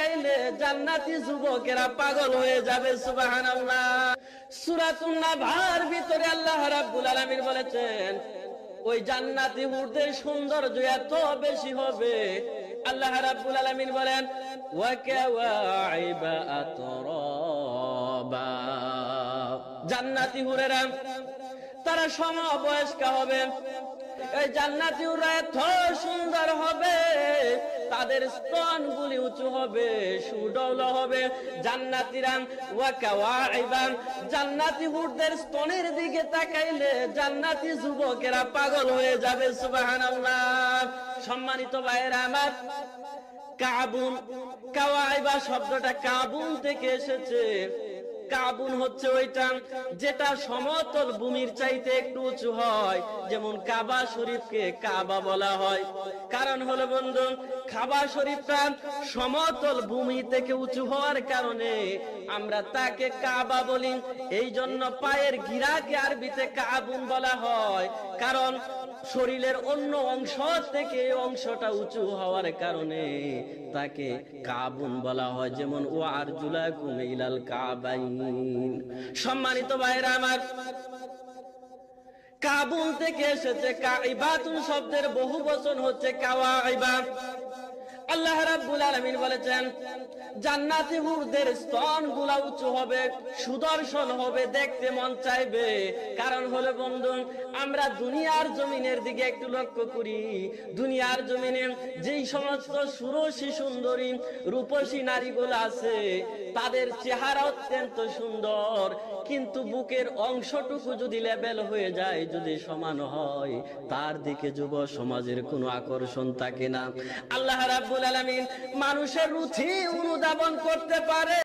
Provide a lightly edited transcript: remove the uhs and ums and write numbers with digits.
তাকাইলে জান্নাতি যুবকেরা পাগল হয়ে যাবে। সুবহানাল্লাহ। সূরাতুন নাবার ভিতরে আল্লাহ রাব্বুল আলামিন বলেছেন ওই জান্নাতি হুরদের সৌন্দর্য এত বেশি হবে। আল্লাহ রাব্বুল আলামিন বলেন ওয়া কাওয়াইবা আতরাবা, জান্নাতি হুরেরা তারা সমবয়স্কা হবে। এই জান্নাতি হুররা এত সুন্দর হবে, তাদের স্তনগুলি উঁচু হবে, সুডৌল হবে। জান্নাতীরা ওয়া কাওয়াইবা, জান্নাতি হুরদের স্তনের দিকে তাকাইলে জান্নাতি যুবকেরা পাগল হয়ে যাবে। সুবহানাল্লাহ। সম্মানিত ভাইয়েরা আমার, কাবুন, কাওয়াইবা শব্দটা কাবুন থেকে এসেছে। কাবুন হচ্ছে ওইটা যেটা সমতল ভূমির চাইতে একটু উঁচু হয়, যেমন কাবা শরীফকে কাবা বলা হয়। কারণ হলো বন্ধু, কাবা শরীফটা সমতল ভূমি থেকে উঁচু হওয়ার কারণে আমরা তাকে কাবা বলি। এই জন্য পায়ের গিরাকে আরবিতে কাবুন বলা হয়, কারণ শরীরের অন্য অংশ থেকে অংশটা উঁচু হওয়ার কারণে তাকে কাবুন বলা হয়। যেমন ওয়া আরজুলাকুম ইলাল কাবাইন। সম্মানিত ভাইরা আমার, কাবুন থেকে এসেছে কাইবাতুন শব্দের বহু বচন হচ্ছে কাওয়াইবা। আল্লাহ রাব্বুল আলামিন বলেছেন জান্নাতি হুরদের স্তনগুলা উঁচু হবে, সুদর্শন হবে, দেখতে মন চাইবে। কারণ হলো বন্ধু, আমরা দুনিয়ার জমিনের দিকে একটু লক্ষ্য করি। দুনিয়ার জমিনে যেই সমস্ত সুরসী সুন্দরী রূপসী নারীগুলো আছে, তাদের চেহারা অত্যন্ত সুন্দর, কিন্তু বুকের অংশটুকু যদি লেভেল হয়ে যায়, যদি সমান হয়, তার দিকে যুব সমাজের কোনো আকর্ষণ থাকে না। আল্লাহ রাব্বুল আলামিন মানুষের রুচি অনুধাবন করতে পারে।